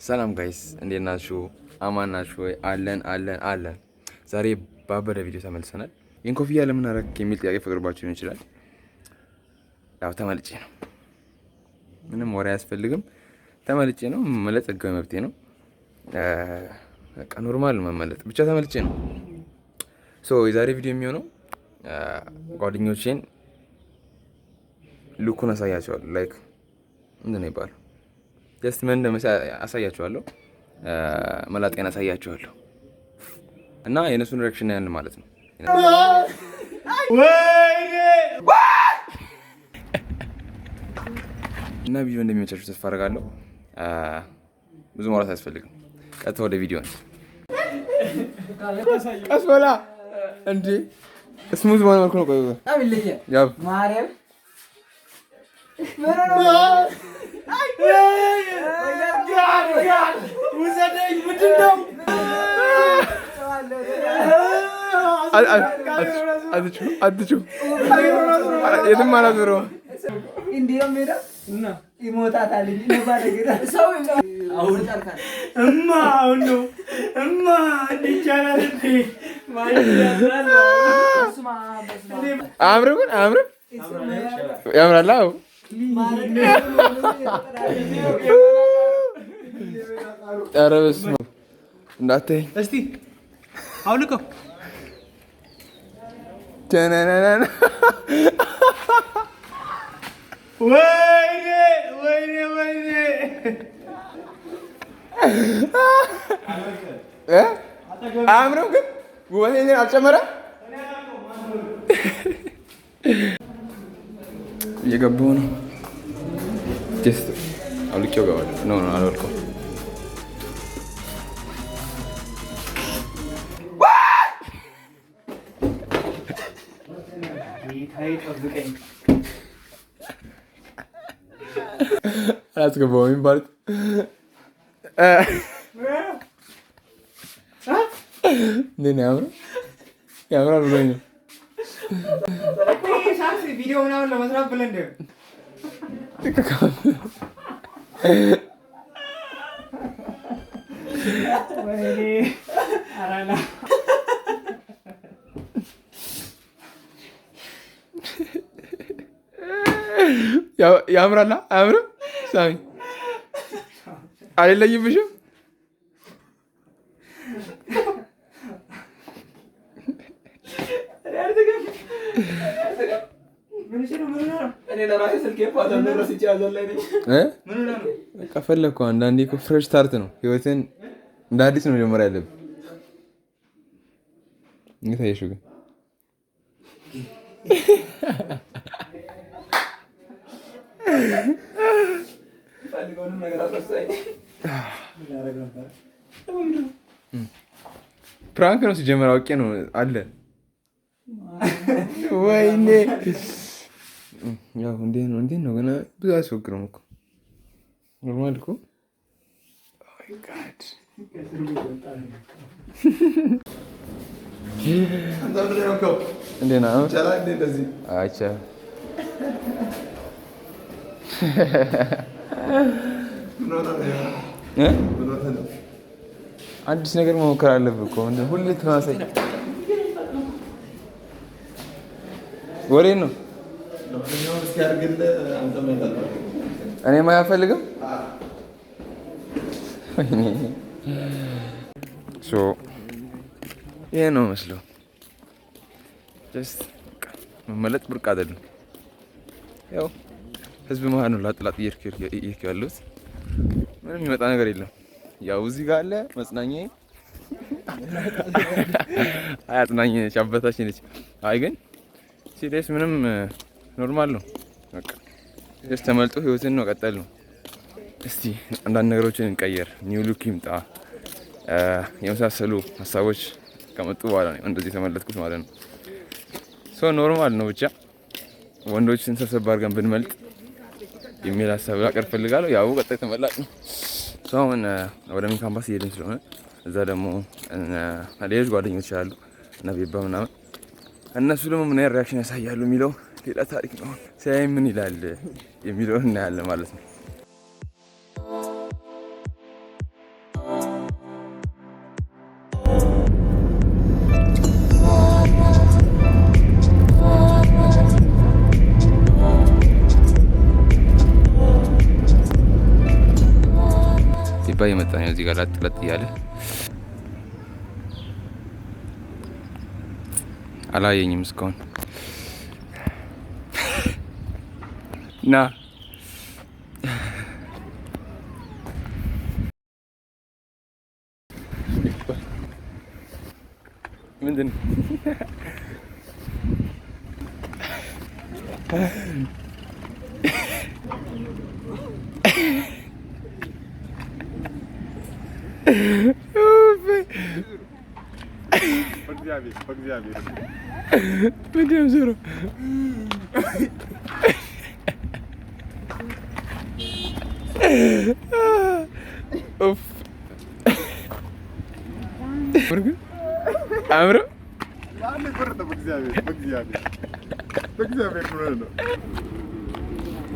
ሰላም ጋይስ እንዴት ናችሁ? አማን ናችሁ ወይ? አለን። ዛሬ ባበደ ቪዲዮ ተመልሰናል። ይህን ኮፍያ ለምን አደረክ የሚል ጥያቄ ፈቅርባችሁ ሊሆን ይችላል። ያው ተመልጬ ነው። ምንም ወሬ አያስፈልግም። ተመልጬ ነው። መመለጥ ህጋዊ መብቴ ነው። በቃ ኖርማል መመለጥ ብቻ ተመልጬ ነው። የዛሬ ቪዲዮ የሚሆነው ጓደኞቼን ሉኩን አሳያቸዋለሁ። ላይክ ምንድን ነው ይባላል? ጀስት ምን አሳያቸዋለሁ፣ መላጤን አሳያቸዋለሁ እና የእነሱን ሪአክሽን ያንን ማለት ነው። እና ቪዲዮ እንደሚመቻችሁ ተስፋ አደርጋለሁ። ብዙ ማውራት አያስፈልግም። ቀጥታ ወደ ቪዲዮ ነው። ቀስ በላ እንዴ! ስሙዝ በሆነ መልኩ ነው። ቆይ ያብ ማርያም የትም አላዞረውም። አያምርም? ያምራል። ኧረ በስመ አብ እንዳትዪ እስኪ አውልቀው። ወይኔ አያምርም? ግን ውበቴን አልጨመረም። እየገባሁ ነው። ጀስት አውልቄው እገባለሁ። ነው አላወልቀውም። አላስገባሁም የሚባሉት እንዴት ነው? ያምራል ብሎኝ ነው። ቪዲዮ ምናምን ለመስራት ብለን ያምራላ። አያምርም? ሳሚ አይለይብሽም? ፈለግኩ። አንዳንዴ እኮ ፍሬሽ ስታርት ነው። ህይወትን እንደ አዲስ ነው መጀመሪያ ያለብን። እንዴት አየሽው ግን? ፕራንክ ነው ሲጀመር። አውቄ ነው አለ። ወይኔ ያው እንዴት ነው ገና ብዙ አያስወግረውም እኮ ኖርማል እኮ። እንዴት ነው አዲስ ነገር መሞከር አለብህ እኮ። ሁሌ ተመሳሳይ ወሬ ነው። እኔማ አያፈልግም። ይሄ ነው መስለው መመለጥ ብርቅ አይደለም። ያው ህዝብ መሀል ነው ላጥላጥ እየሄድኩ ያለሁት። ምንም የሚመጣ ነገር የለም። ያው እዚህ ጋር አለ መጽናኛዬ። አይ አጽናኝ ነች፣ አበታች ነች። አይ ግን ሲሪየስ ምንም ኖርማል ነው። በቃ ጀስት ተመልጦ ህይወትን ነው ቀጠል ነው። እስቲ አንዳንድ ነገሮችን እንቀየር፣ ኒው ሉክ ይምጣ የመሳሰሉ ሀሳቦች ከመጡ በኋላ ነው እንደዚህ የተመለጥኩት ማለት ነው። ኖርማል ነው ብቻ ወንዶችን ሰብሰብ አድርገን ብንመልጥ የሚል ሀሳብ ላቀርብ ፈልጋለሁ። ያው ቀጣይ ተመላጭ ነው። አሁን ወደ ሜን ካምፓስ እየሄድን ስለሆነ እዛ ደግሞ ሌሎች ጓደኞች አሉ እና ቤባ ምናምን፣ እነሱ ደግሞ ምን አይነት ሪአክሽን ያሳያሉ የሚለው ሌላ ታሪክ ነው። ሲያይ ምን ይላል የሚለውን እናያለን ማለት ነው። ሲባ የመጣ ነው እዚህ ጋር ላጥለጥ እያለ አላየኝም እስካሁን ና ምንድን ምንድነው ዞሮ አምሮ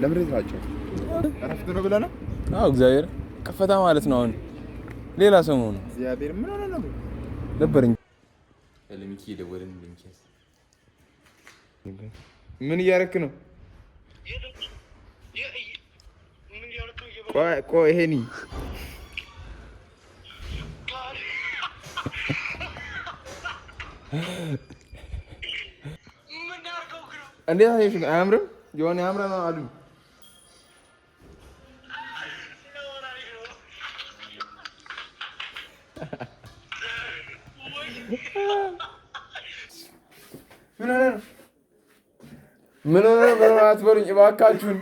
ለምሬት ናቸው እረፍት ነው ብለህ ነው? አዎ እግዚአብሔር ከፈታ ማለት ነው። አሁን ሌላ ሰው መሆኑ እግዚአብሔር ምን ሆነ ነው ነበርኝ። ለሚኪ ደወልን። ምን እያደረክ ነው? ቆይ ይሄኒ እንዴት አየሽ? አያምርም? የሆነ ያምራ ነው አሉ። ምን ሆነ ነው አትበሉኝ እባካችሁን።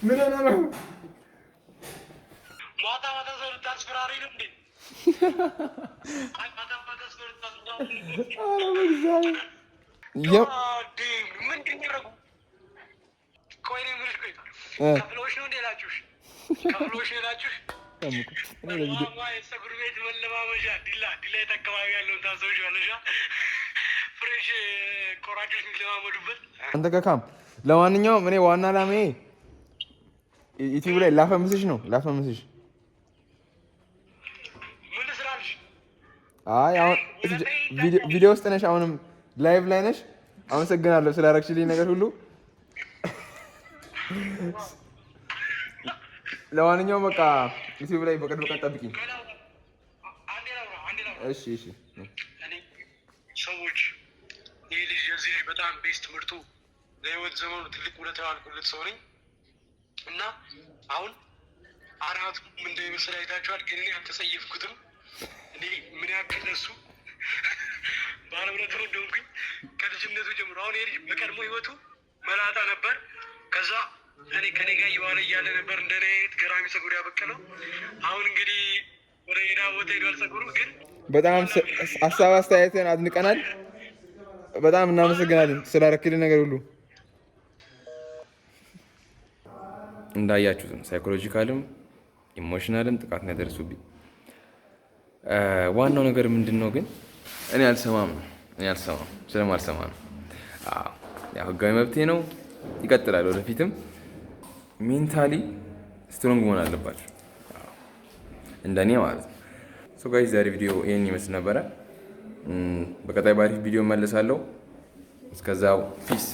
ምን ሆነ ነው? ማታ ማታ ሰው ልታስፈራሪ ነው እንዴ? ከፍሎሽ ነው እንዴ ላችሁሽ? ከፍሎሽ ነው ላችሁሽ? የፀጉር ቤት መለማመጃ ዲላ የት አካባቢ ያለውን ታስታውሻለሽ? ፍሬሽ ቆራጮች የሚለማመዱበት አንተ ከካም። ለማንኛውም እኔ ዋና ዓላማዬ ዩቲዩብ ላይ ላፈምስሽ ነው። ላፈምስሽ። ምን ልስራልሽ? አይ አሁን ቪዲዮ ውስጥ ነሽ፣ አሁንም ላይቭ ላይ ነሽ። አመሰግናለሁ ስላደረግሽልኝ ነገር ሁሉ። ለማንኛውም በቃ ዩቲዩብ ላይ በቅርብ ቀን ጠብቂኝ። እሺ እሺ። ሰዎች ይህ ልጅ የዚህ ልጅ በጣም ቤስት ትምህርቱ ለህይወት ዘመኑ ትልቅ ውለታ ያልኩለት ሰው ነኝ እና አሁን አራቱ እንደሚመስል አይታችኋል። ግን እኔ አልተጸየፍኩትም። እኔ ምን ያክል ለሱ ባለውለታው እንደሆንኩኝ ከልጅነቱ ጀምሮ። አሁን ይህ ልጅ በቀድሞ ህይወቱ መላጣ ነበር። ከዛ እኔ ከኔ ጋር እየዋለ እያለ ነበር እንደኔ ገራሚ ፀጉር ያበቀለው። አሁን እንግዲህ ወደ ሌላ ቦታ ሄዷል ፀጉሩ። ግን በጣም ሀሳብ አስተያየትን አድንቀናል። በጣም እናመሰግናለን ስላደረክልን ነገር ሁሉ። እንዳያችሁት ሳይኮሎጂካልም ኢሞሽናልም ጥቃት ነው ያደረሱብኝ። ዋናው ነገር ምንድን ነው ግን እኔ አልሰማም ነው። እኔ አልሰማም ስለማልሰማ ነው። ያው ህጋዊ መብቴ ነው፣ ይቀጥላል ወደፊትም። ሜንታሊ ስትሮንግ መሆን አለባቸው እንደኔ ማለት ነው። ሶ ጋይስ ዛሬ ቪዲዮ ይሄን ይመስል ነበረ። በቀጣይ ባሪፍ ቪዲዮ መለሳለሁ። እስከዛው ፒስ